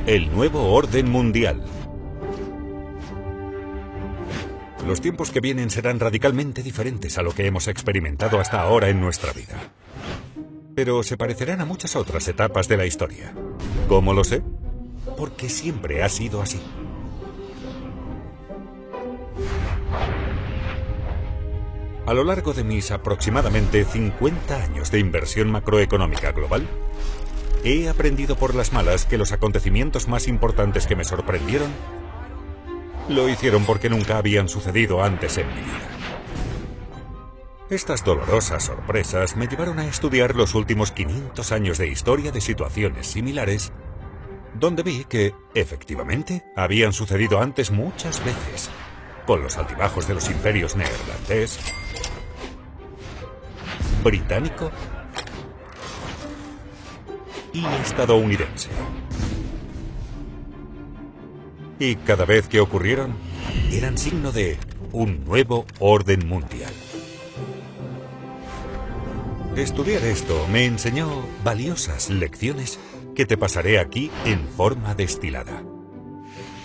El nuevo orden mundial. Los tiempos que vienen serán radicalmente diferentes a lo que hemos experimentado hasta ahora en nuestra vida. Pero se parecerán a muchas otras etapas de la historia. ¿Cómo lo sé? Porque siempre ha sido así. A lo largo de mis aproximadamente 50 años de inversión macroeconómica global, he aprendido por las malas que los acontecimientos más importantes que me sorprendieron lo hicieron porque nunca habían sucedido antes en mi vida. Estas dolorosas sorpresas me llevaron a estudiar los últimos 500 años de historia de situaciones similares, donde vi que, efectivamente, habían sucedido antes muchas veces, con los altibajos de los imperios neerlandés, británico y estadounidense. Y cada vez que ocurrieron, eran signo de un nuevo orden mundial. Estudiar esto me enseñó valiosas lecciones que te pasaré aquí en forma destilada.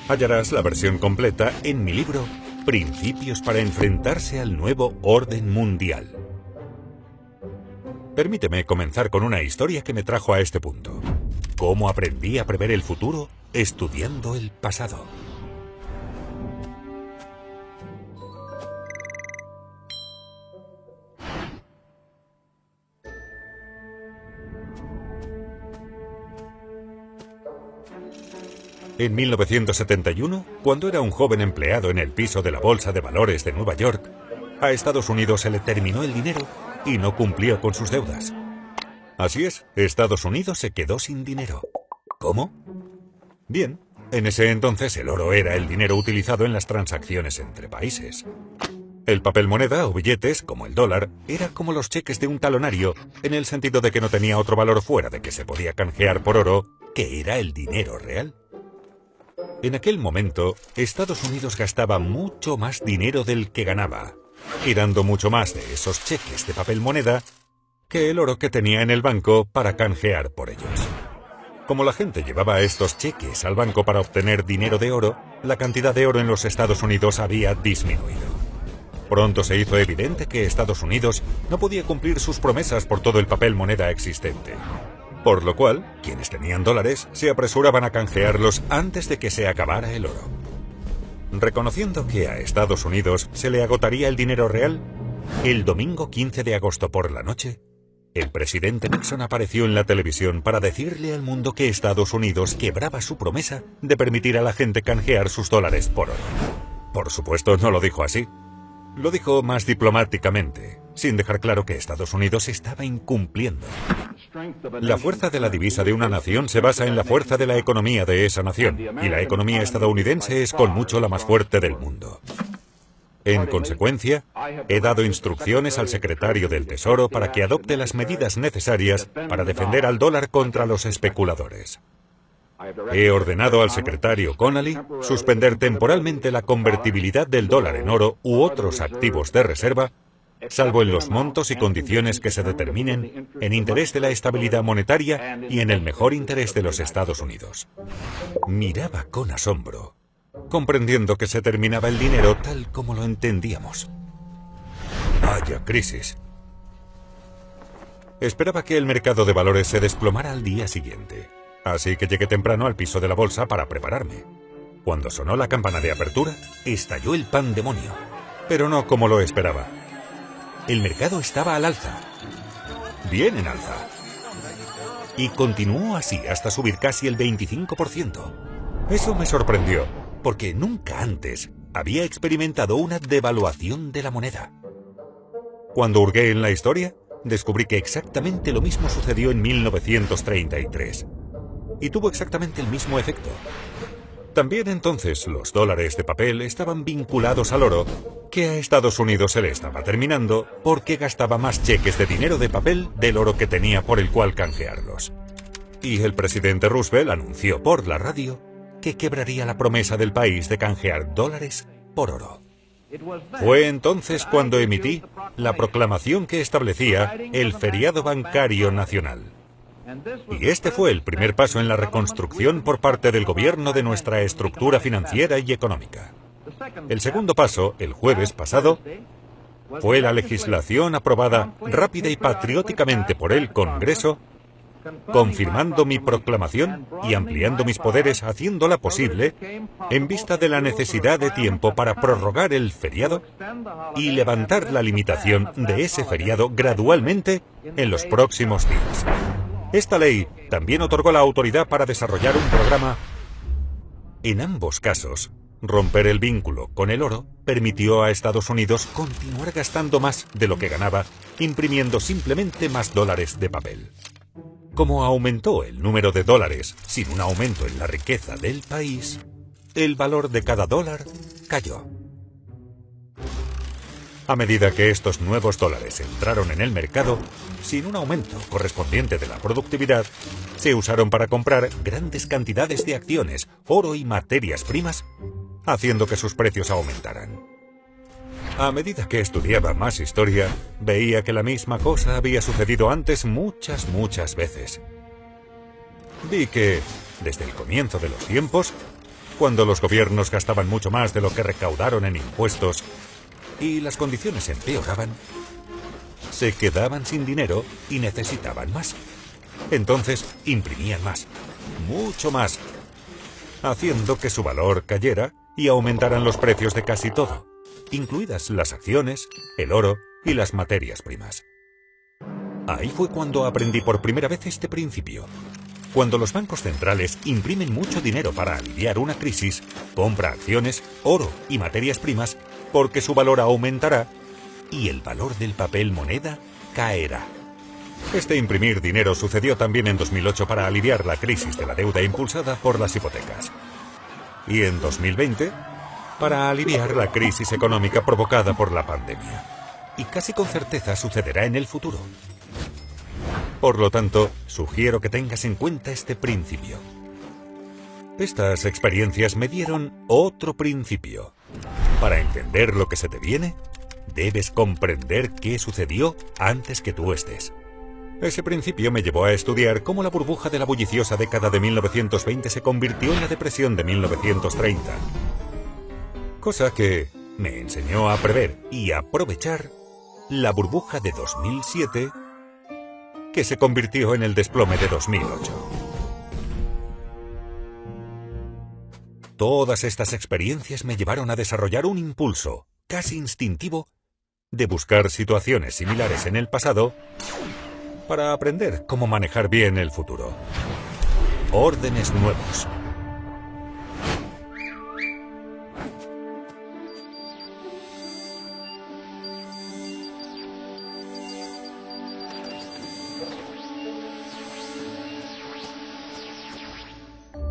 Hallarás la versión completa en mi libro Principios para enfrentarse al nuevo orden mundial. Permíteme comenzar con una historia que me trajo a este punto. Cómo aprendí a prever el futuro estudiando el pasado. En 1971, cuando era un joven empleado en el piso de la Bolsa de Valores de Nueva York, a Estados Unidos se le terminó el dinero y no cumplió con sus deudas. Así es, Estados Unidos se quedó sin dinero. ¿Cómo? Bien, en ese entonces el oro era el dinero utilizado en las transacciones entre países. El papel moneda o billetes, como el dólar, era como los cheques de un talonario, en el sentido de que no tenía otro valor fuera de que se podía canjear por oro, que era el dinero real. En aquel momento, Estados Unidos gastaba mucho más dinero del que ganaba, y dando mucho más de esos cheques de papel moneda que el oro que tenía en el banco para canjear por ellos. Como la gente llevaba estos cheques al banco para obtener dinero de oro, la cantidad de oro en los Estados Unidos había disminuido. Pronto se hizo evidente que Estados Unidos no podía cumplir sus promesas por todo el papel moneda existente. Por lo cual, quienes tenían dólares se apresuraban a canjearlos antes de que se acabara el oro. Reconociendo que a Estados Unidos se le agotaría el dinero real, el domingo 15 de agosto por la noche, el presidente Nixon apareció en la televisión para decirle al mundo que Estados Unidos quebraba su promesa de permitir a la gente canjear sus dólares por oro. Por supuesto, no lo dijo así. Lo dijo más diplomáticamente, sin dejar claro que Estados Unidos estaba incumpliendo. La fuerza de la divisa de una nación se basa en la fuerza de la economía de esa nación, y la economía estadounidense es con mucho la más fuerte del mundo. En consecuencia, he dado instrucciones al secretario del Tesoro para que adopte las medidas necesarias para defender al dólar contra los especuladores. He ordenado al secretario Connally suspender temporalmente la convertibilidad del dólar en oro u otros activos de reserva, salvo en los montos y condiciones que se determinen en interés de la estabilidad monetaria y en el mejor interés de los Estados Unidos. Miraba con asombro, comprendiendo que se terminaba el dinero tal como lo entendíamos. Vaya crisis. Esperaba que el mercado de valores se desplomara al día siguiente. Así que llegué temprano al piso de la bolsa para prepararme. Cuando sonó la campana de apertura, estalló el pandemonio. Pero no como lo esperaba. El mercado estaba al alza. Bien en alza. Y continuó así hasta subir casi el 25%. Eso me sorprendió, porque nunca antes había experimentado una devaluación de la moneda. Cuando hurgué en la historia, descubrí que exactamente lo mismo sucedió en 1933. Y tuvo exactamente el mismo efecto. También entonces los dólares de papel estaban vinculados al oro, que a Estados Unidos se le estaba terminando porque gastaba más cheques de dinero de papel del oro que tenía por el cual canjearlos. Y el presidente Roosevelt anunció por la radio que quebraría la promesa del país de canjear dólares por oro. Fue entonces cuando emití la proclamación que establecía el feriado bancario nacional. Y este fue el primer paso en la reconstrucción por parte del gobierno de nuestra estructura financiera y económica. El segundo paso, el jueves pasado, fue la legislación aprobada rápida y patrióticamente por el Congreso, confirmando mi proclamación y ampliando mis poderes, haciéndola posible en vista de la necesidad de tiempo para prorrogar el feriado y levantar la limitación de ese feriado gradualmente en los próximos días. Esta ley también otorgó la autoridad para desarrollar un programa. En ambos casos, romper el vínculo con el oro permitió a Estados Unidos continuar gastando más de lo que ganaba, imprimiendo simplemente más dólares de papel. Como aumentó el número de dólares sin un aumento en la riqueza del país, el valor de cada dólar cayó. A medida que estos nuevos dólares entraron en el mercado, sin un aumento correspondiente de la productividad, se usaron para comprar grandes cantidades de acciones, oro y materias primas, haciendo que sus precios aumentaran. A medida que estudiaba más historia, veía que la misma cosa había sucedido antes muchas veces. Vi que, desde el comienzo de los tiempos, cuando los gobiernos gastaban mucho más de lo que recaudaron en impuestos y las condiciones empeoraban, se quedaban sin dinero y necesitaban más. Entonces imprimían más, mucho más, haciendo que su valor cayera y aumentaran los precios de casi todo, incluidas las acciones, el oro y las materias primas. Ahí fue cuando aprendí por primera vez este principio. Cuando los bancos centrales imprimen mucho dinero para aliviar una crisis, compra acciones, oro y materias primas porque su valor aumentará y el valor del papel moneda caerá. Este imprimir dinero sucedió también en 2008 para aliviar la crisis de la deuda impulsada por las hipotecas. Y en 2020, para aliviar la crisis económica provocada por la pandemia. Y casi con certeza sucederá en el futuro. Por lo tanto, sugiero que tengas en cuenta este principio. Estas experiencias me dieron otro principio. Para entender lo que se te viene, debes comprender qué sucedió antes que tú estés. Ese principio me llevó a estudiar cómo la burbuja de la bulliciosa década de 1920 se convirtió en la depresión de 1930. Cosa que me enseñó a prever y aprovechar la burbuja de 2007, que se convirtió en el desplome de 2008. Todas estas experiencias me llevaron a desarrollar un impulso, casi instintivo, de buscar situaciones similares en el pasado para aprender cómo manejar bien el futuro. Órdenes nuevos.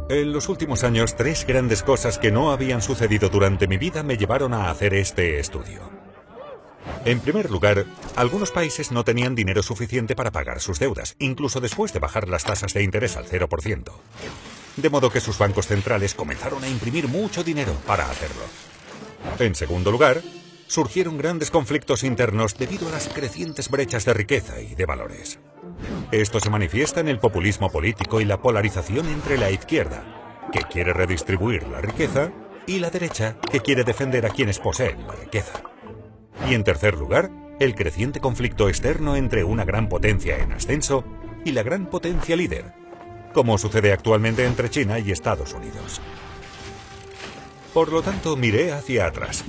En los últimos años, 3 grandes cosas que no habían sucedido durante mi vida me llevaron a hacer este estudio. En primer lugar, algunos países no tenían dinero suficiente para pagar sus deudas, incluso después de bajar las tasas de interés al 0%. De modo que sus bancos centrales comenzaron a imprimir mucho dinero para hacerlo. En segundo lugar, surgieron grandes conflictos internos debido a las crecientes brechas de riqueza y de valores. Esto se manifiesta en el populismo político y la polarización entre la izquierda, que quiere redistribuir la riqueza, y la derecha, que quiere defender a quienes poseen la riqueza. Y en tercer lugar, el creciente conflicto externo entre una gran potencia en ascenso y la gran potencia líder, como sucede actualmente entre China y Estados Unidos. Por lo tanto, miré hacia atrás.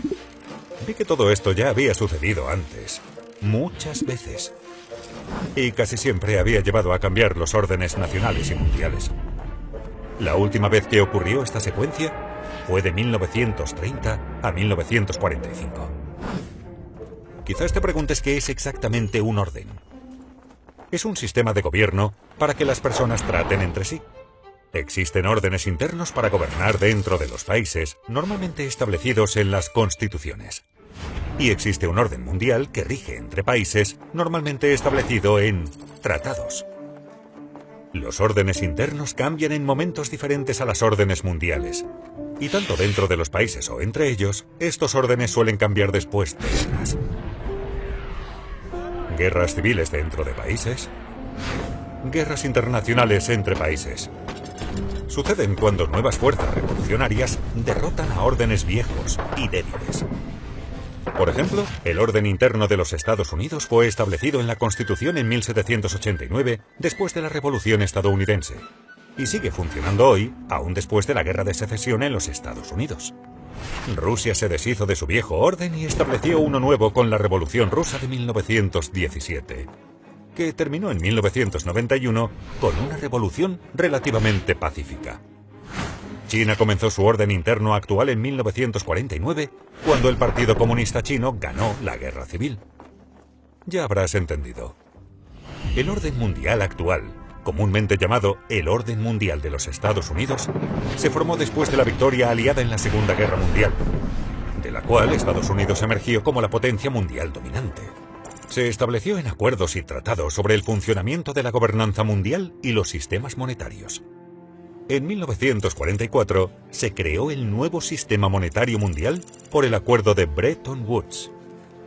Vi que todo esto ya había sucedido antes, muchas veces. Y casi siempre había llevado a cambiar los órdenes nacionales y mundiales. La última vez que ocurrió esta secuencia fue de 1930 a 1945. Quizás te preguntes qué es exactamente un orden. Es un sistema de gobierno para que las personas traten entre sí. Existen órdenes internos para gobernar dentro de los países, normalmente establecidos en las constituciones. Y existe un orden mundial que rige entre países, normalmente establecido en tratados. Los órdenes internos cambian en momentos diferentes a las órdenes mundiales. Y tanto dentro de los países o entre ellos, estos órdenes suelen cambiar después de guerras. Guerras civiles dentro de países. Guerras internacionales entre países. Suceden cuando nuevas fuerzas revolucionarias derrotan a órdenes viejos y débiles. Por ejemplo, el orden interno de los Estados Unidos fue establecido en la Constitución en 1789, después de la Revolución estadounidense, y sigue funcionando hoy, aún después de la Guerra de Secesión en los Estados Unidos. Rusia se deshizo de su viejo orden y estableció uno nuevo con la Revolución Rusa de 1917, que terminó en 1991 con una revolución relativamente pacífica. China comenzó su orden interno actual en 1949, cuando el Partido Comunista Chino ganó la guerra civil. Ya habrás entendido. El orden mundial actual, comúnmente llamado el Orden Mundial de los Estados Unidos, se formó después de la victoria aliada en la Segunda Guerra Mundial, de la cual Estados Unidos emergió como la potencia mundial dominante. Se estableció en acuerdos y tratados sobre el funcionamiento de la gobernanza mundial y los sistemas monetarios. En 1944 se creó el nuevo sistema monetario mundial por el acuerdo de Bretton Woods,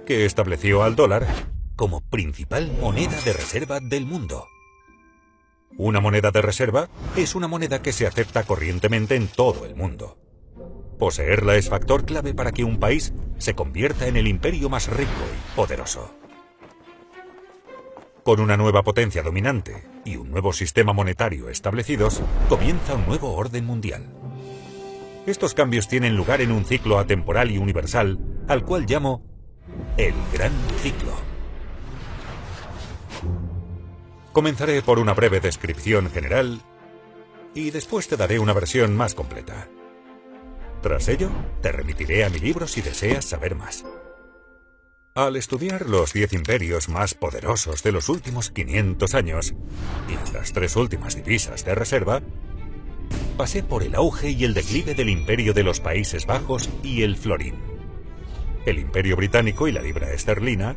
que estableció al dólar como principal moneda de reserva del mundo. Una moneda de reserva es una moneda que se acepta corrientemente en todo el mundo. Poseerla es factor clave para que un país se convierta en el imperio más rico y poderoso. Con una nueva potencia dominante y un nuevo sistema monetario establecidos, comienza un nuevo orden mundial. Estos cambios tienen lugar en un ciclo atemporal y universal, al cual llamo el Gran Ciclo. Comenzaré por una breve descripción general y después te daré una versión más completa. Tras ello, te remitiré a mi libro si deseas saber más. Al estudiar los 10 imperios más poderosos de los últimos 500 años y las 3 últimas divisas de reserva, pasé por el auge y el declive del imperio de los Países Bajos y el florín, el imperio británico y la libra esterlina,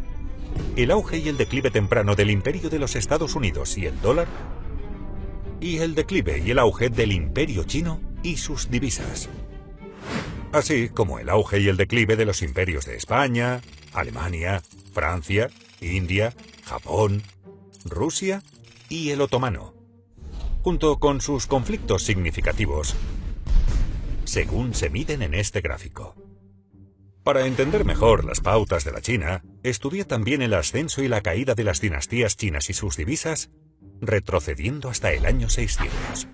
el auge y el declive temprano del imperio de los Estados Unidos y el dólar, y el declive y el auge del imperio chino y sus divisas, así como el auge y el declive de los imperios de España, Alemania, Francia, India, Japón, Rusia y el otomano, junto con sus conflictos significativos, según se miden en este gráfico. Para entender mejor las pautas de la China, estudié también el ascenso y la caída de las dinastías chinas y sus divisas, retrocediendo hasta el año 600.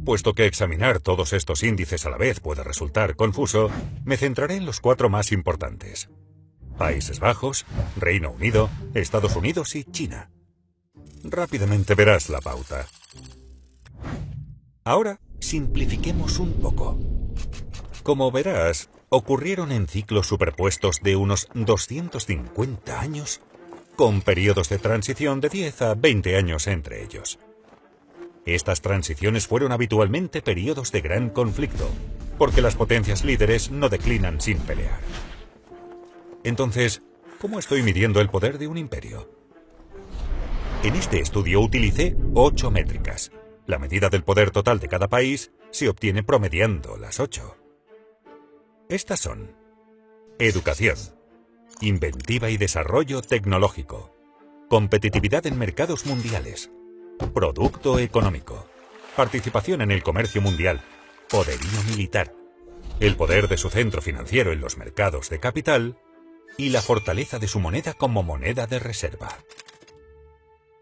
Puesto que examinar todos estos índices a la vez puede resultar confuso, me centraré en los 4 más importantes: Países Bajos, Reino Unido, Estados Unidos y China. Rápidamente verás la pauta. Ahora, simplifiquemos un poco. Como verás, ocurrieron en ciclos superpuestos de unos 250 años, con periodos de transición de 10 a 20 años entre ellos. Estas transiciones fueron habitualmente periodos de gran conflicto, porque las potencias líderes no declinan sin pelear. Entonces, ¿cómo estoy midiendo el poder de un imperio? En este estudio utilicé 8 métricas. La medida del poder total de cada país se obtiene promediando las 8. Estas son: educación, inventiva y desarrollo tecnológico, competitividad en mercados mundiales, producto económico, participación en el comercio mundial, poderío militar, el poder de su centro financiero en los mercados de capital y la fortaleza de su moneda como moneda de reserva.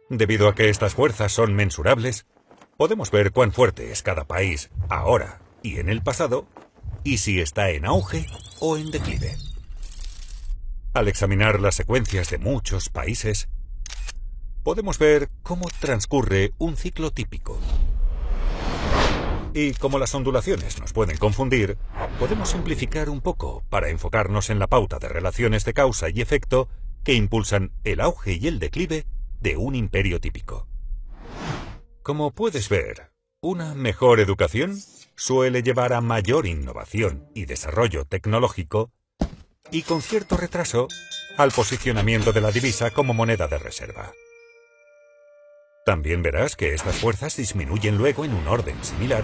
Debido a que estas fuerzas son mensurables, podemos ver cuán fuerte es cada país ahora y en el pasado, y si está en auge o en declive. Al examinar las secuencias de muchos países, podemos ver cómo transcurre un ciclo típico. Y como las ondulaciones nos pueden confundir, podemos simplificar un poco para enfocarnos en la pauta de relaciones de causa y efecto que impulsan el auge y el declive de un imperio típico. Como puedes ver, una mejor educación suele llevar a mayor innovación y desarrollo tecnológico y, con cierto retraso, al posicionamiento de la divisa como moneda de reserva. También verás que estas fuerzas disminuyen luego en un orden similar,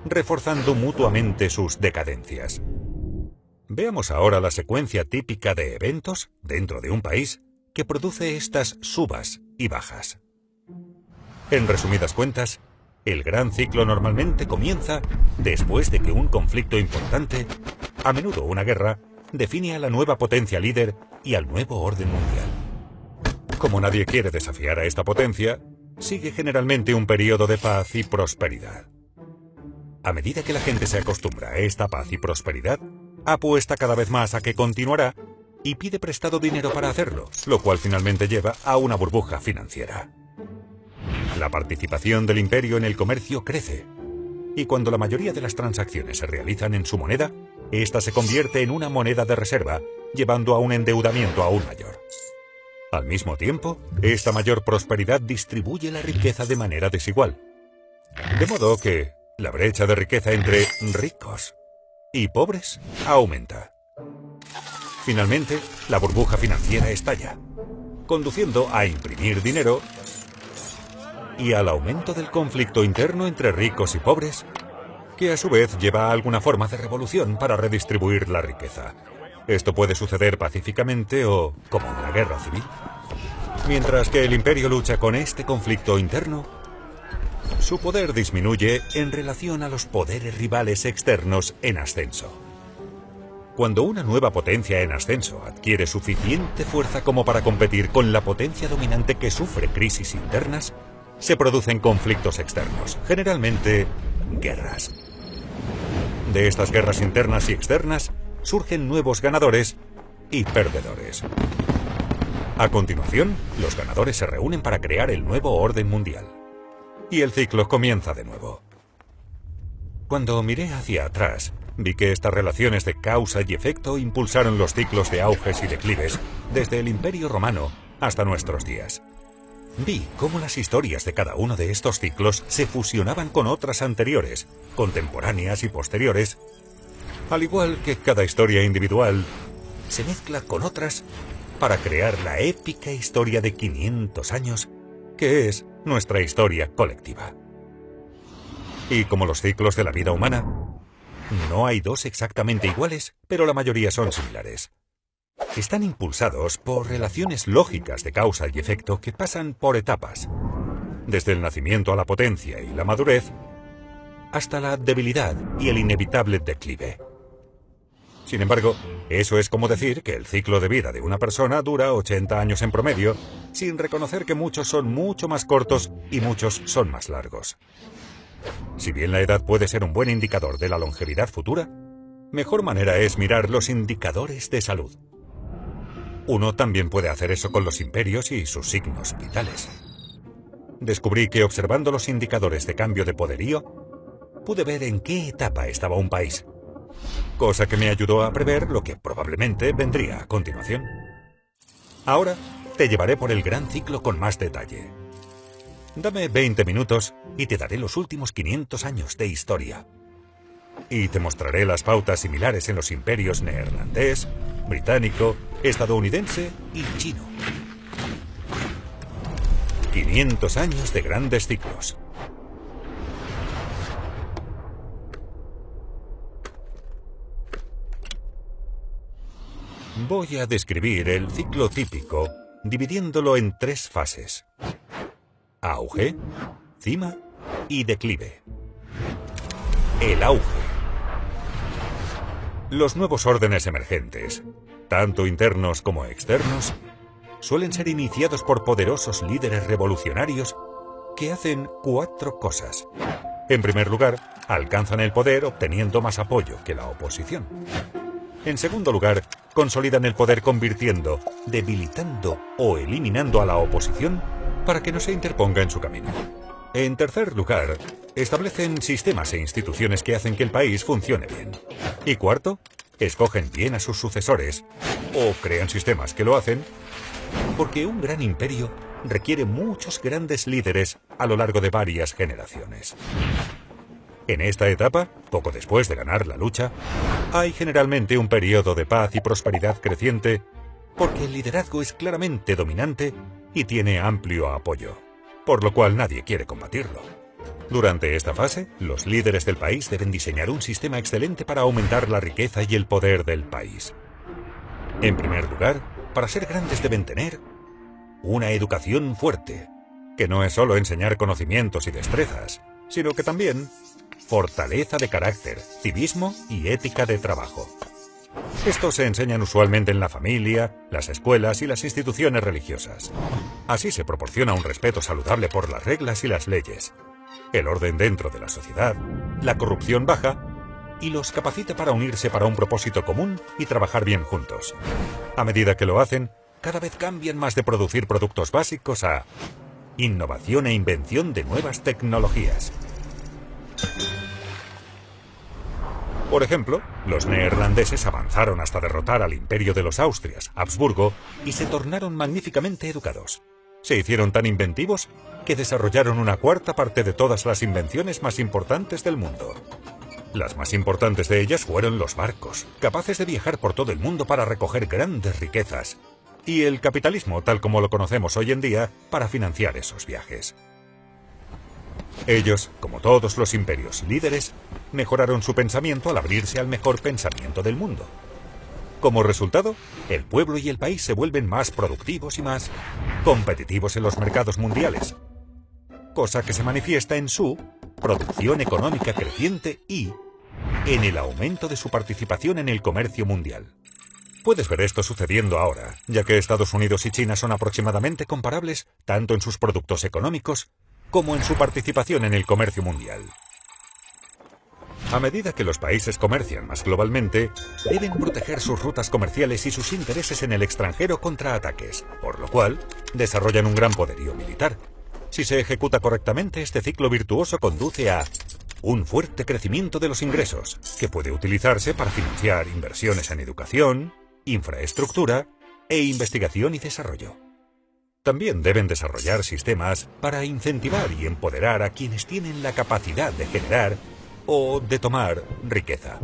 reforzando mutuamente sus decadencias. Veamos ahora la secuencia típica de eventos dentro de un país que produce estas subas y bajas. En resumidas cuentas, el gran ciclo normalmente comienza después de que un conflicto importante, a menudo una guerra, define a la nueva potencia líder y al nuevo orden mundial. Como nadie quiere desafiar a esta potencia, sigue generalmente un periodo de paz y prosperidad. A medida que la gente se acostumbra a esta paz y prosperidad, apuesta cada vez más a que continuará y pide prestado dinero para hacerlo, lo cual finalmente lleva a una burbuja financiera. La participación del imperio en el comercio crece, y cuando la mayoría de las transacciones se realizan en su moneda, esta se convierte en una moneda de reserva, llevando a un endeudamiento aún mayor. Al mismo tiempo, esta mayor prosperidad distribuye la riqueza de manera desigual, de modo que la brecha de riqueza entre ricos y pobres aumenta. Finalmente, la burbuja financiera estalla, conduciendo a imprimir dinero y al aumento del conflicto interno entre ricos y pobres, que a su vez lleva a alguna forma de revolución para redistribuir la riqueza. Esto puede suceder pacíficamente o como una guerra civil. Mientras que el imperio lucha con este conflicto interno, su poder disminuye en relación a los poderes rivales externos en ascenso. Cuando una nueva potencia en ascenso adquiere suficiente fuerza como para competir con la potencia dominante que sufre crisis internas, se producen conflictos externos, generalmente guerras. De estas guerras internas y externas surgen nuevos ganadores y perdedores. A continuación, los ganadores se reúnen para crear el nuevo orden mundial. Y el ciclo comienza de nuevo. Cuando miré hacia atrás, vi que estas relaciones de causa y efecto impulsaron los ciclos de auges y declives desde el Imperio Romano hasta nuestros días. Vi cómo las historias de cada uno de estos ciclos se fusionaban con otras anteriores, contemporáneas y posteriores, al igual que cada historia individual se mezcla con otras para crear la épica historia de 500 años, que es nuestra historia colectiva. Y como los ciclos de la vida humana, no hay dos exactamente iguales, pero la mayoría son similares. Están impulsados por relaciones lógicas de causa y efecto que pasan por etapas, desde el nacimiento a la potencia y la madurez, hasta la debilidad y el inevitable declive. Sin embargo, eso es como decir que el ciclo de vida de una persona dura 80 años en promedio, sin reconocer que muchos son mucho más cortos y muchos son más largos. Si bien la edad puede ser un buen indicador de la longevidad futura, mejor manera es mirar los indicadores de salud. Uno también puede hacer eso con los imperios y sus signos vitales. Descubrí que observando los indicadores de cambio de poderío, pude ver en qué etapa estaba un país, cosa que me ayudó a prever lo que probablemente vendría a continuación. Ahora te llevaré por el gran ciclo con más detalle. Dame 20 minutos y te daré los últimos 500 años de historia. Y te mostraré las pautas similares en los imperios neerlandés, británico, estadounidense y chino. 500 años de grandes ciclos. Voy a describir el ciclo típico dividiéndolo en 3 fases: auge, cima y declive. El auge. Los nuevos órdenes emergentes, tanto internos como externos, suelen ser iniciados por poderosos líderes revolucionarios que hacen 4 cosas. En primer lugar, alcanzan el poder obteniendo más apoyo que la oposición. En segundo lugar, consolidan el poder convirtiendo, debilitando o eliminando a la oposición para que no se interponga en su camino. En tercer lugar, establecen sistemas e instituciones que hacen que el país funcione bien. Y cuarto, escogen bien a sus sucesores o crean sistemas que lo hacen, porque un gran imperio requiere muchos grandes líderes a lo largo de varias generaciones. En esta etapa, poco después de ganar la lucha, hay generalmente un periodo de paz y prosperidad creciente porque el liderazgo es claramente dominante y tiene amplio apoyo, por lo cual nadie quiere combatirlo. Durante esta fase, los líderes del país deben diseñar un sistema excelente para aumentar la riqueza y el poder del país. En primer lugar, para ser grandes deben tener una educación fuerte, que no es solo enseñar conocimientos y destrezas, sino que también fortaleza de carácter, civismo y ética de trabajo. Estos se enseñan usualmente en la familia, las escuelas y las instituciones religiosas. Así se proporciona un respeto saludable por las reglas y las leyes, el orden dentro de la sociedad, la corrupción baja y los capacita para unirse para un propósito común y trabajar bien juntos. A medida que lo hacen, cada vez cambian más de producir productos básicos a innovación e invención de nuevas tecnologías. Por ejemplo, los neerlandeses avanzaron hasta derrotar al imperio de los Austrias, Habsburgo, y se tornaron magníficamente educados. Se hicieron tan inventivos que desarrollaron una cuarta parte de todas las invenciones más importantes del mundo. Las más importantes de ellas fueron los barcos, capaces de viajar por todo el mundo para recoger grandes riquezas, y el capitalismo, tal como lo conocemos hoy en día, para financiar esos viajes. Ellos, como todos los imperios líderes, mejoraron su pensamiento al abrirse al mejor pensamiento del mundo. Como resultado, el pueblo y el país se vuelven más productivos y más competitivos en los mercados mundiales, cosa que se manifiesta en su producción económica creciente y en el aumento de su participación en el comercio mundial. Puedes ver esto sucediendo ahora, ya que Estados Unidos y China son aproximadamente comparables tanto en sus productos económicos como en su participación en el comercio mundial. A medida que los países comercian más globalmente, deben proteger sus rutas comerciales y sus intereses en el extranjero contra ataques, por lo cual desarrollan un gran poderío militar. Si se ejecuta correctamente, este ciclo virtuoso conduce a un fuerte crecimiento de los ingresos, que puede utilizarse para financiar inversiones en educación, infraestructura e investigación y desarrollo. También deben desarrollar sistemas para incentivar y empoderar a quienes tienen la capacidad de generar o de tomar riqueza.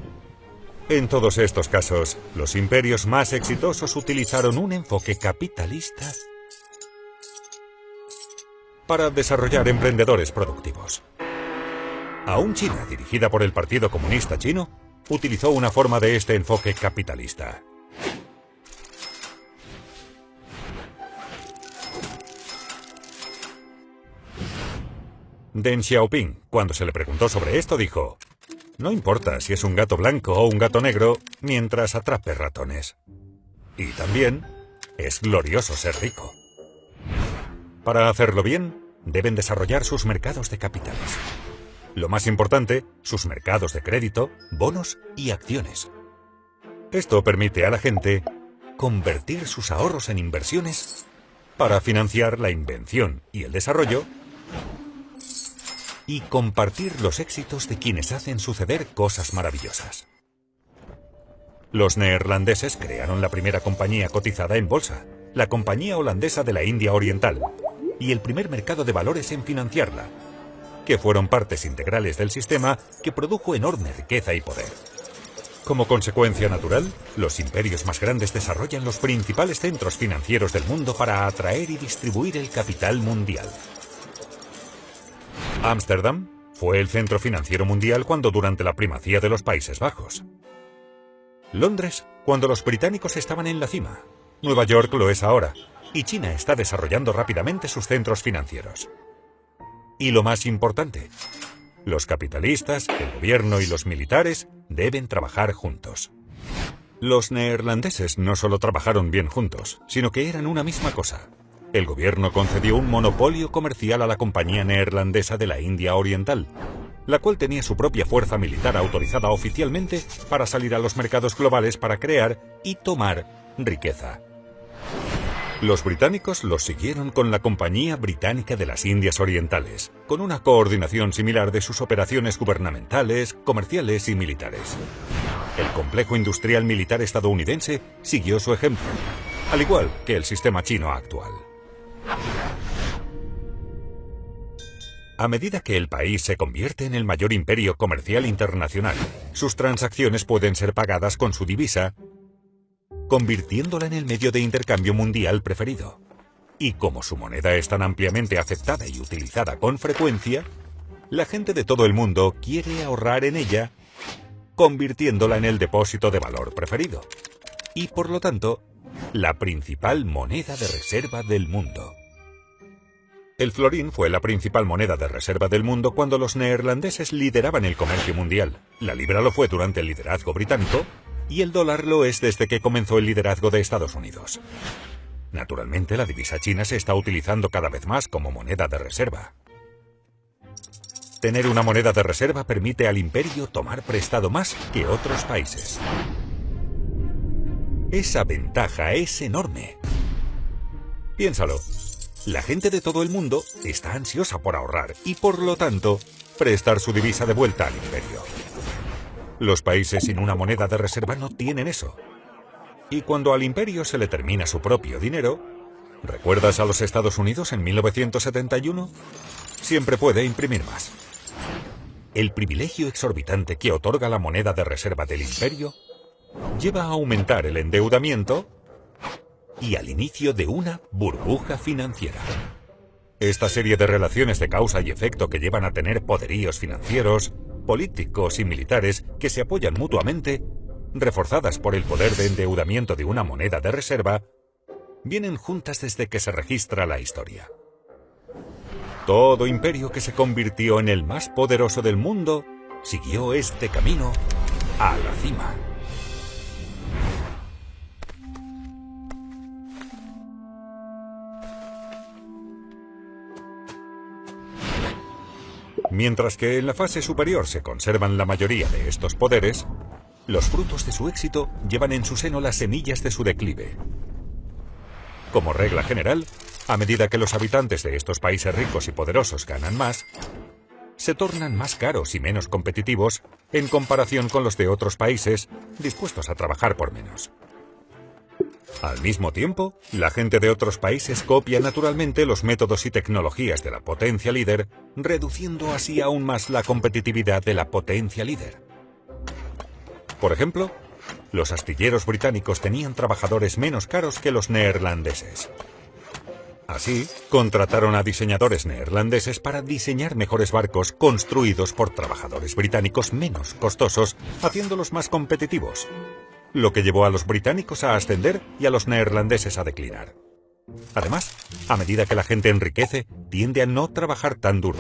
En todos estos casos, los imperios más exitosos utilizaron un enfoque capitalista para desarrollar emprendedores productivos. Aún China, dirigida por el Partido Comunista Chino, utilizó una forma de este enfoque capitalista. Deng Xiaoping, cuando se le preguntó sobre esto, dijo: "No importa si es un gato blanco o un gato negro, mientras atrape ratones. Y también es glorioso ser rico". Para hacerlo bien, deben desarrollar sus mercados de capitales. Lo más importante, sus mercados de crédito, bonos y acciones. Esto permite a la gente convertir sus ahorros en inversiones para financiar la invención y el desarrollo y compartir los éxitos de quienes hacen suceder cosas maravillosas. Los neerlandeses crearon la primera compañía cotizada en bolsa, la Compañía Holandesa de la India Oriental, y el primer mercado de valores en financiarla, que fueron partes integrales del sistema que produjo enorme riqueza y poder. Como consecuencia natural, los imperios más grandes desarrollan los principales centros financieros del mundo para atraer y distribuir el capital mundial. Ámsterdam fue el centro financiero mundial durante la primacía de los Países Bajos. Londres, cuando los británicos estaban en la cima. Nueva York lo es ahora, y China está desarrollando rápidamente sus centros financieros. Y lo más importante, los capitalistas, el gobierno y los militares deben trabajar juntos. Los neerlandeses no solo trabajaron bien juntos, sino que eran una misma cosa. El gobierno concedió un monopolio comercial a la Compañía Neerlandesa de la India Oriental, la cual tenía su propia fuerza militar autorizada oficialmente para salir a los mercados globales para crear y tomar riqueza. Los británicos los siguieron con la Compañía Británica de las Indias Orientales, con una coordinación similar de sus operaciones gubernamentales, comerciales y militares. El complejo industrial militar estadounidense siguió su ejemplo, al igual que el sistema chino actual. A medida que el país se convierte en el mayor imperio comercial internacional, sus transacciones pueden ser pagadas con su divisa, convirtiéndola en el medio de intercambio mundial preferido. Y como su moneda es tan ampliamente aceptada y utilizada con frecuencia, la gente de todo el mundo quiere ahorrar en ella, convirtiéndola en el depósito de valor preferido. Y por lo tanto, la principal moneda de reserva del mundo. El florín fue la principal moneda de reserva del mundo cuando los neerlandeses lideraban el comercio mundial. La libra lo fue durante el liderazgo británico y el dólar lo es desde que comenzó el liderazgo de Estados Unidos. Naturalmente, la divisa china se está utilizando cada vez más como moneda de reserva. Tener una moneda de reserva permite al imperio tomar prestado más que otros países. Esa ventaja es enorme. Piénsalo. La gente de todo el mundo está ansiosa por ahorrar y, por lo tanto, prestar su divisa de vuelta al imperio. Los países sin una moneda de reserva no tienen eso. Y cuando al imperio se le termina su propio dinero, ¿recuerdas a los Estados Unidos en 1971? Siempre puede imprimir más. El privilegio exorbitante que otorga la moneda de reserva del imperio lleva a aumentar el endeudamiento y al inicio de una burbuja financiera. Esta serie de relaciones de causa y efecto que llevan a tener poderíos financieros, políticos y militares que se apoyan mutuamente, reforzadas por el poder de endeudamiento de una moneda de reserva, vienen juntas desde que se registra la historia. Todo imperio que se convirtió en el más poderoso del mundo siguió este camino a la cima. Mientras que en la fase superior se conservan la mayoría de estos poderes, los frutos de su éxito llevan en su seno las semillas de su declive. Como regla general, a medida que los habitantes de estos países ricos y poderosos ganan más, se tornan más caros y menos competitivos en comparación con los de otros países dispuestos a trabajar por menos. Al mismo tiempo, la gente de otros países copia naturalmente los métodos y tecnologías de la potencia líder, reduciendo así aún más la competitividad de la potencia líder. Por ejemplo, los astilleros británicos tenían trabajadores menos caros que los neerlandeses. Así, contrataron a diseñadores neerlandeses para diseñar mejores barcos construidos por trabajadores británicos menos costosos, haciéndolos más competitivos, lo que llevó a los británicos a ascender y a los neerlandeses a declinar. Además, a medida que la gente enriquece, tiende a no trabajar tan duro.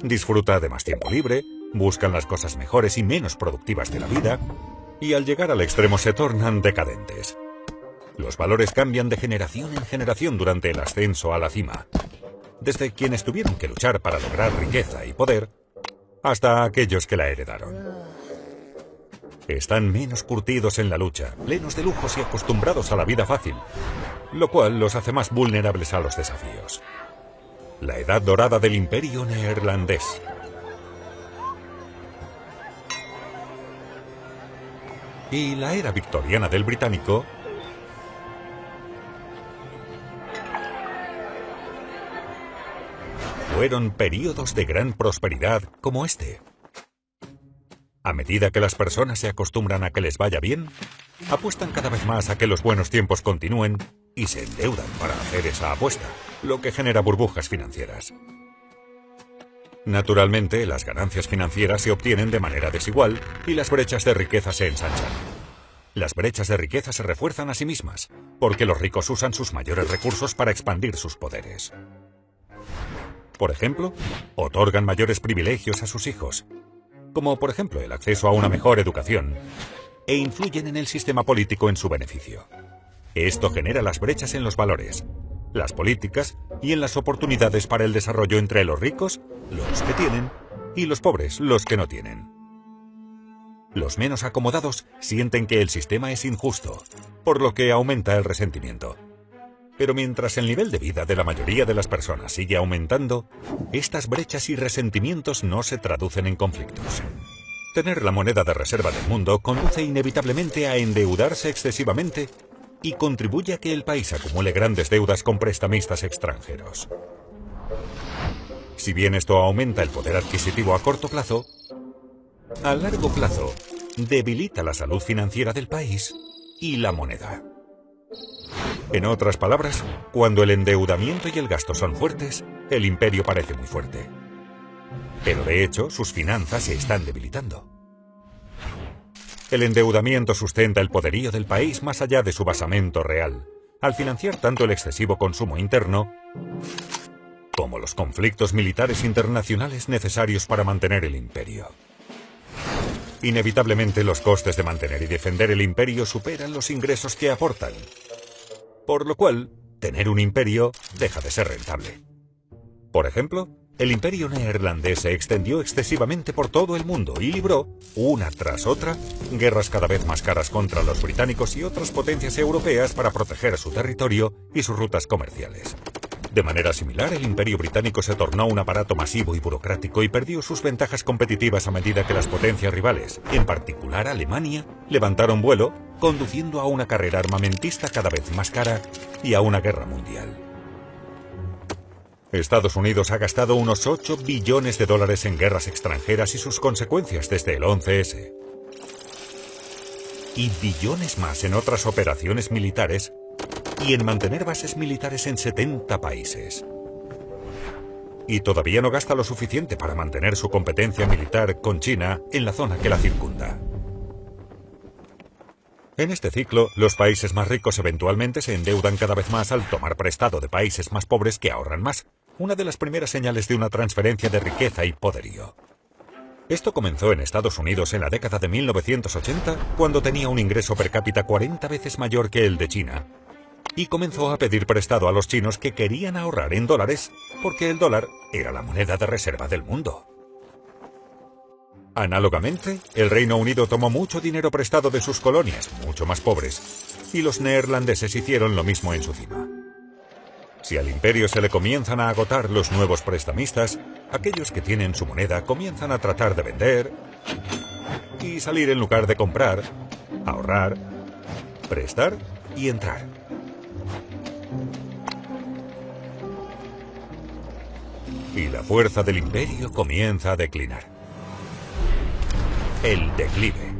Disfruta de más tiempo libre, buscan las cosas mejores y menos productivas de la vida, y al llegar al extremo se tornan decadentes. Los valores cambian de generación en generación durante el ascenso a la cima, desde quienes tuvieron que luchar para lograr riqueza y poder, hasta aquellos que la heredaron. Están menos curtidos en la lucha, plenos de lujos y acostumbrados a la vida fácil, lo cual los hace más vulnerables a los desafíos. La edad dorada del imperio neerlandés. Y la era victoriana del británico fueron períodos de gran prosperidad como este. A medida que las personas se acostumbran a que les vaya bien, apuestan cada vez más a que los buenos tiempos continúen y se endeudan para hacer esa apuesta, lo que genera burbujas financieras. Naturalmente, las ganancias financieras se obtienen de manera desigual y las brechas de riqueza se ensanchan. Las brechas de riqueza se refuerzan a sí mismas, porque los ricos usan sus mayores recursos para expandir sus poderes. Por ejemplo, otorgan mayores privilegios a sus hijos, como por ejemplo el acceso a una mejor educación, e influyen en el sistema político en su beneficio. Esto genera las brechas en los valores, las políticas y en las oportunidades para el desarrollo entre los ricos, los que tienen, y los pobres, los que no tienen. Los menos acomodados sienten que el sistema es injusto, por lo que aumenta el resentimiento. Pero mientras el nivel de vida de la mayoría de las personas sigue aumentando, estas brechas y resentimientos no se traducen en conflictos. Tener la moneda de reserva del mundo conduce inevitablemente a endeudarse excesivamente y contribuye a que el país acumule grandes deudas con prestamistas extranjeros. Si bien esto aumenta el poder adquisitivo a corto plazo, a largo plazo debilita la salud financiera del país y la moneda. En otras palabras, cuando el endeudamiento y el gasto son fuertes, el imperio parece muy fuerte. Pero de hecho, sus finanzas se están debilitando. El endeudamiento sustenta el poderío del país más allá de su basamento real, al financiar tanto el excesivo consumo interno como los conflictos militares internacionales necesarios para mantener el imperio. Inevitablemente, los costes de mantener y defender el imperio superan los ingresos que aportan, por lo cual, tener un imperio deja de ser rentable. Por ejemplo, el imperio neerlandés se extendió excesivamente por todo el mundo y libró, una tras otra, guerras cada vez más caras contra los británicos y otras potencias europeas para proteger su territorio y sus rutas comerciales. De manera similar, el imperio británico se tornó un aparato masivo y burocrático y perdió sus ventajas competitivas a medida que las potencias rivales, en particular Alemania, levantaron vuelo, conduciendo a una carrera armamentista cada vez más cara y a una guerra mundial. Estados Unidos ha gastado unos 8 billones de dólares en guerras extranjeras y sus consecuencias desde el 11S. Y billones más en otras operaciones militares y en mantener bases militares en 70 países. Y todavía no gasta lo suficiente para mantener su competencia militar con China en la zona que la circunda. En este ciclo, los países más ricos eventualmente se endeudan cada vez más al tomar prestado de países más pobres que ahorran más, una de las primeras señales de una transferencia de riqueza y poderío. Esto comenzó en Estados Unidos en la década de 1980, cuando tenía un ingreso per cápita 40 veces mayor que el de China, y comenzó a pedir prestado a los chinos que querían ahorrar en dólares, porque el dólar era la moneda de reserva del mundo. Análogamente, el Reino Unido tomó mucho dinero prestado de sus colonias, mucho más pobres, y los neerlandeses hicieron lo mismo en su cima. Si al imperio se le comienzan a agotar los nuevos prestamistas, aquellos que tienen su moneda comienzan a tratar de vender y salir en lugar de comprar, ahorrar, prestar y entrar. Y la fuerza del imperio comienza a declinar. El declive.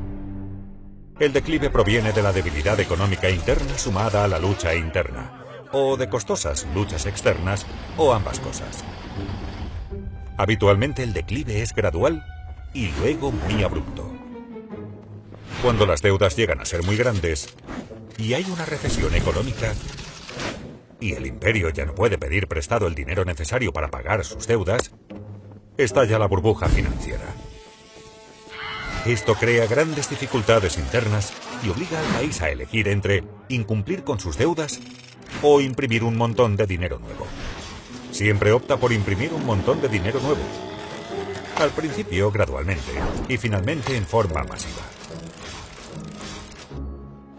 El declive proviene de la debilidad económica interna sumada a la lucha interna, o de costosas luchas externas, o ambas cosas. Habitualmente el declive es gradual y luego muy abrupto. Cuando las deudas llegan a ser muy grandes y hay una recesión económica y el imperio ya no puede pedir prestado el dinero necesario para pagar sus deudas, estalla la burbuja financiera. Esto crea grandes dificultades internas y obliga al país a elegir entre incumplir con sus deudas o imprimir un montón de dinero nuevo. Siempre opta por imprimir un montón de dinero nuevo. Al principio, gradualmente, y finalmente en forma masiva.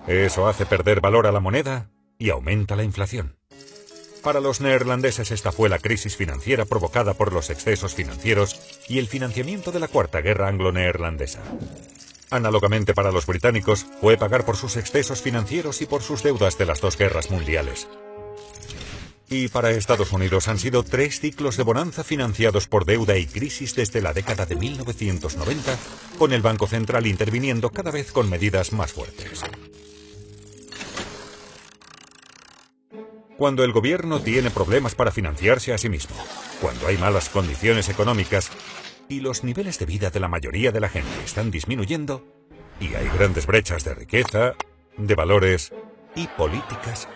Eso hace perder valor a la moneda y aumenta la inflación. Para los neerlandeses esta fue la crisis financiera provocada por los excesos financieros y el financiamiento de la Cuarta Guerra Anglo-Neerlandesa. Análogamente para los británicos, fue pagar por sus excesos financieros y por sus deudas de las dos guerras mundiales. Y para Estados Unidos han sido 3 ciclos de bonanza financiados por deuda y crisis desde la década de 1990, con el Banco Central interviniendo cada vez con medidas más fuertes. Cuando el gobierno tiene problemas para financiarse a sí mismo, cuando hay malas condiciones económicas y los niveles de vida de la mayoría de la gente están disminuyendo, y hay grandes brechas de riqueza, de valores y políticas,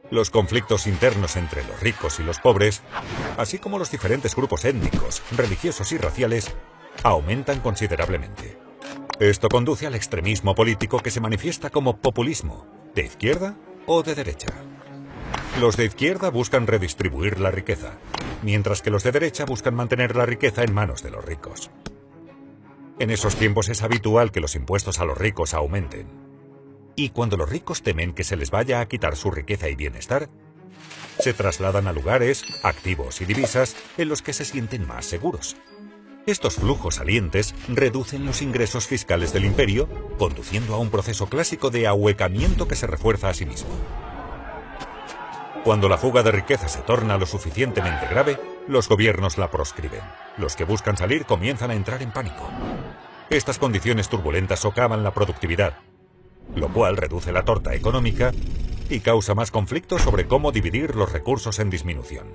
los conflictos internos entre los ricos y los pobres, así como los diferentes grupos étnicos, religiosos y raciales, aumentan considerablemente. Esto conduce al extremismo político que se manifiesta como populismo, de izquierda o de derecha. Los de izquierda buscan redistribuir la riqueza, mientras que los de derecha buscan mantener la riqueza en manos de los ricos. En esos tiempos es habitual que los impuestos a los ricos aumenten. Y cuando los ricos temen que se les vaya a quitar su riqueza y bienestar, se trasladan a lugares, activos y divisas en los que se sienten más seguros. Estos flujos salientes reducen los ingresos fiscales del imperio, conduciendo a un proceso clásico de ahuecamiento que se refuerza a sí mismo. Cuando la fuga de riqueza se torna lo suficientemente grave, los gobiernos la proscriben. Los que buscan salir comienzan a entrar en pánico. Estas condiciones turbulentas socavan la productividad, lo cual reduce la torta económica y causa más conflictos sobre cómo dividir los recursos en disminución.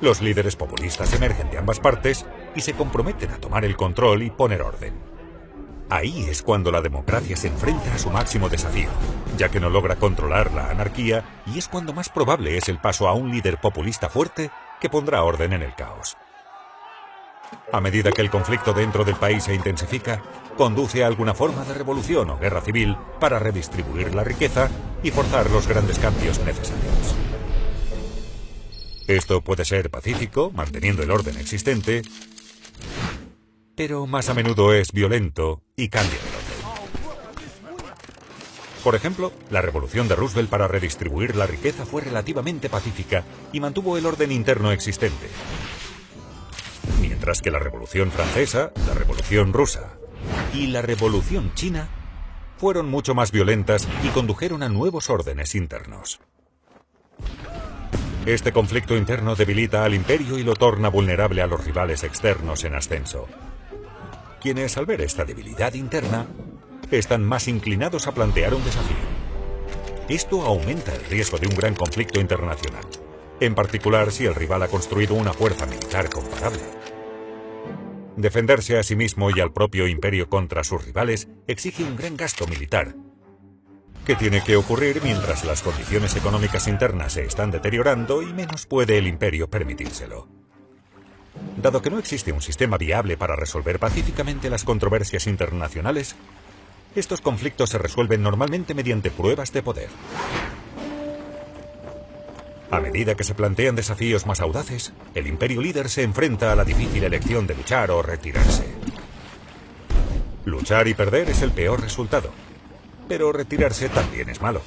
Los líderes populistas emergen de ambas partes y se comprometen a tomar el control y poner orden. Ahí es cuando la democracia se enfrenta a su máximo desafío, ya que no logra controlar la anarquía, y es cuando más probable es el paso a un líder populista fuerte que pondrá orden en el caos. A medida que el conflicto dentro del país se intensifica, conduce a alguna forma de revolución o guerra civil para redistribuir la riqueza y forzar los grandes cambios necesarios. Esto puede ser pacífico, manteniendo el orden existente, pero más a menudo es violento y cambia el orden. Por ejemplo, la revolución de Roosevelt para redistribuir la riqueza fue relativamente pacífica y mantuvo el orden interno existente. Mientras que la Revolución Francesa, la Revolución Rusa y la Revolución China fueron mucho más violentas y condujeron a nuevos órdenes internos. Este conflicto interno debilita al imperio y lo torna vulnerable a los rivales externos en ascenso, quienes, al ver esta debilidad interna, están más inclinados a plantear un desafío. Esto aumenta el riesgo de un gran conflicto internacional, en particular si el rival ha construido una fuerza militar comparable. Defenderse a sí mismo y al propio imperio contra sus rivales exige un gran gasto militar, que tiene que ocurrir mientras las condiciones económicas internas se están deteriorando y menos puede el imperio permitírselo. Dado que no existe un sistema viable para resolver pacíficamente las controversias internacionales, estos conflictos se resuelven normalmente mediante pruebas de poder. A medida que se plantean desafíos más audaces, el imperio líder se enfrenta a la difícil elección de luchar o retirarse. Luchar y perder es el peor resultado, pero retirarse también es malo,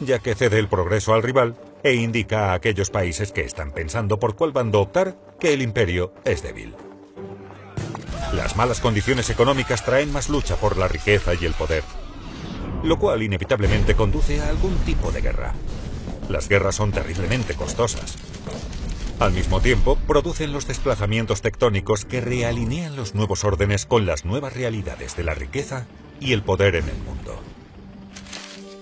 ya que cede el progreso al rival e indica a aquellos países que están pensando por cuál bando optar que el imperio es débil. Las malas condiciones económicas traen más lucha por la riqueza y el poder, lo cual inevitablemente conduce a algún tipo de guerra. Las guerras son terriblemente costosas. Al mismo tiempo, producen los desplazamientos tectónicos que realinean los nuevos órdenes con las nuevas realidades de la riqueza y el poder en el mundo.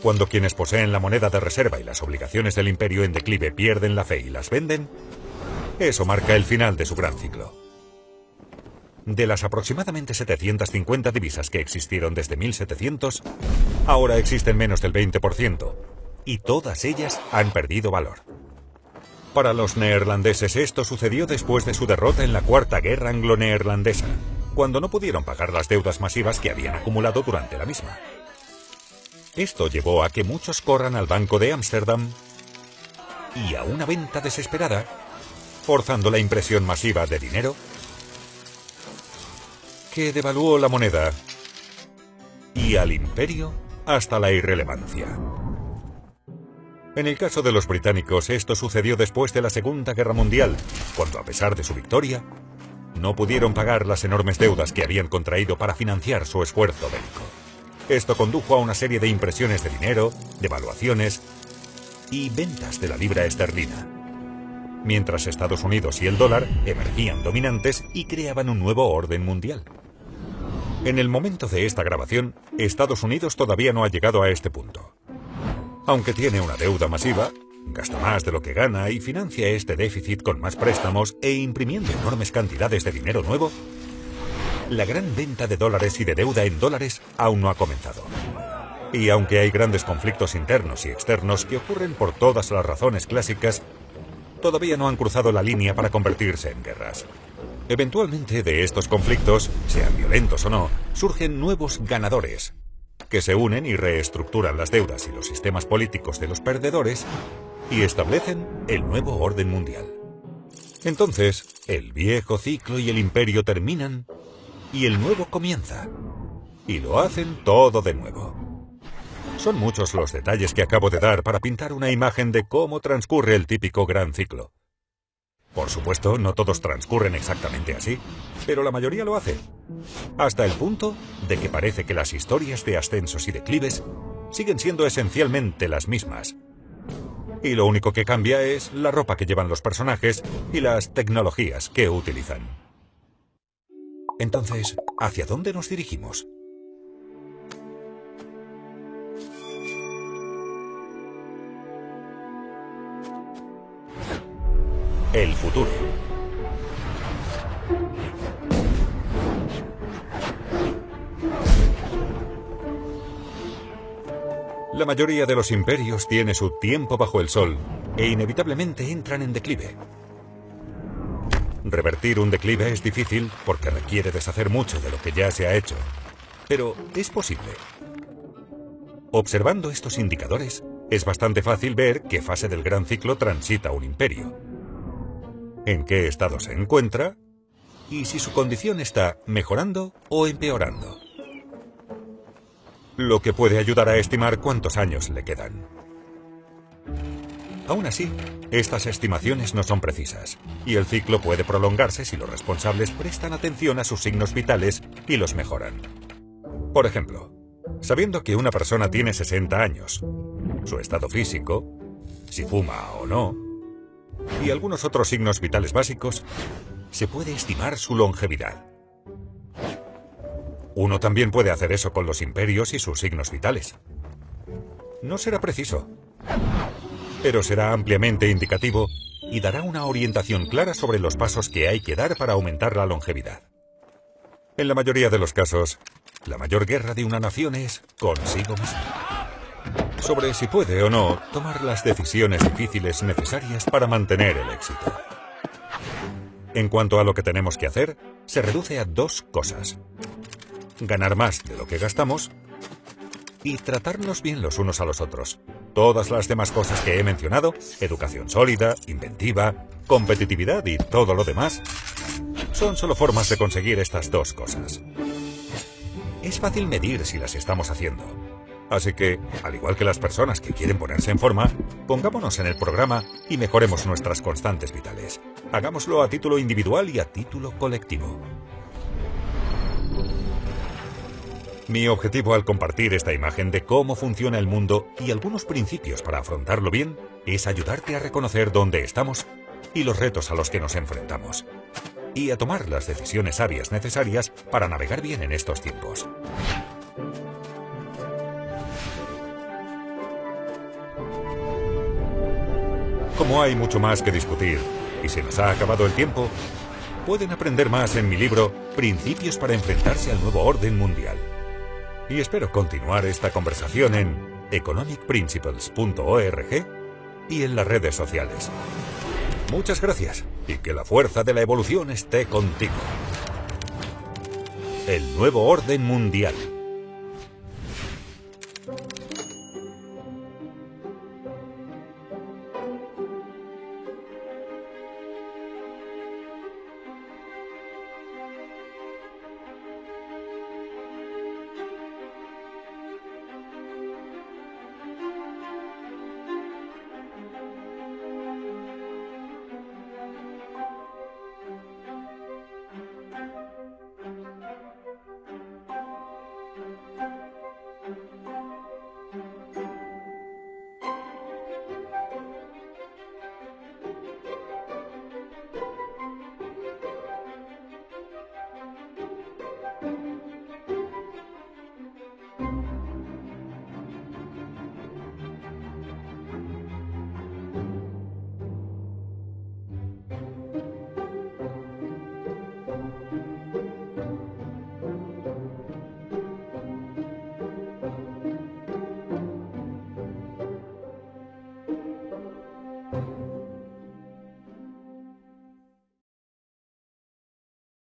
Cuando quienes poseen la moneda de reserva y las obligaciones del imperio en declive pierden la fe y las venden, eso marca el final de su gran ciclo. De las aproximadamente 750 divisas que existieron desde 1700, ahora existen menos del 20%, y todas ellas han perdido valor. Para los neerlandeses esto sucedió después de su derrota en la Cuarta Guerra Anglo-Neerlandesa, cuando no pudieron pagar las deudas masivas que habían acumulado durante la misma. Esto llevó a que muchos corran al Banco de Ámsterdam y a una venta desesperada, forzando la impresión masiva de dinero que devaluó la moneda y al imperio hasta la irrelevancia. En el caso de los británicos, esto sucedió después de la Segunda Guerra Mundial, cuando, a pesar de su victoria, no pudieron pagar las enormes deudas que habían contraído para financiar su esfuerzo bélico. Esto condujo a una serie de impresiones de dinero, devaluaciones y ventas de la libra esterlina, mientras Estados Unidos y el dólar emergían dominantes y creaban un nuevo orden mundial. En el momento de esta grabación, Estados Unidos todavía no ha llegado a este punto. Aunque tiene una deuda masiva, gasta más de lo que gana y financia este déficit con más préstamos e imprimiendo enormes cantidades de dinero nuevo, la gran venta de dólares y de deuda en dólares aún no ha comenzado. Y aunque hay grandes conflictos internos y externos que ocurren por todas las razones clásicas, todavía no han cruzado la línea para convertirse en guerras. Eventualmente de estos conflictos, sean violentos o no, surgen nuevos ganadores, que se unen y reestructuran las deudas y los sistemas políticos de los perdedores y establecen el nuevo orden mundial. Entonces, el viejo ciclo y el imperio terminan y el nuevo comienza. Y lo hacen todo de nuevo. Son muchos los detalles que acabo de dar para pintar una imagen de cómo transcurre el típico gran ciclo. Por supuesto, no todos transcurren exactamente así, pero la mayoría lo hace, hasta el punto de que parece que las historias de ascensos y declives siguen siendo esencialmente las mismas. Y lo único que cambia es la ropa que llevan los personajes y las tecnologías que utilizan. Entonces, ¿hacia dónde nos dirigimos? El futuro. La mayoría de los imperios tiene su tiempo bajo el sol e inevitablemente entran en declive. Revertir un declive es difícil porque requiere deshacer mucho de lo que ya se ha hecho, pero es posible. Observando estos indicadores, es bastante fácil ver qué fase del gran ciclo transita un imperio, en qué estado se encuentra y si su condición está mejorando o empeorando, lo que puede ayudar a estimar cuántos años le quedan. Aún así, estas estimaciones no son precisas, y el ciclo puede prolongarse si los responsables prestan atención a sus signos vitales y los mejoran. Por ejemplo, sabiendo que una persona tiene 60 años, su estado físico, si fuma o no, y algunos otros signos vitales básicos, se puede estimar su longevidad. Uno también puede hacer eso con los imperios y sus signos vitales. No será preciso, pero será ampliamente indicativo y dará una orientación clara sobre los pasos que hay que dar para aumentar la longevidad. En la mayoría de los casos, la mayor guerra de una nación es consigo misma, sobre si puede o no tomar las decisiones difíciles necesarias para mantener el éxito. En cuanto a lo que tenemos que hacer, se reduce a dos cosas: ganar más de lo que gastamos y tratarnos bien los unos a los otros. Todas las demás cosas que he mencionado, educación sólida, inventiva, competitividad y todo lo demás, son solo formas de conseguir estas dos cosas. Es fácil medir si las estamos haciendo. Así que, al igual que las personas que quieren ponerse en forma, pongámonos en el programa y mejoremos nuestras constantes vitales. Hagámoslo a título individual y a título colectivo. Mi objetivo al compartir esta imagen de cómo funciona el mundo y algunos principios para afrontarlo bien es ayudarte a reconocer dónde estamos y los retos a los que nos enfrentamos, y a tomar las decisiones sabias necesarias para navegar bien en estos tiempos. Como hay mucho más que discutir y se nos ha acabado el tiempo, pueden aprender más en mi libro Principios para enfrentarse al nuevo orden mundial. Y espero continuar esta conversación en economicprinciples.org y en las redes sociales. Muchas gracias y que la fuerza de la evolución esté contigo. El nuevo orden mundial.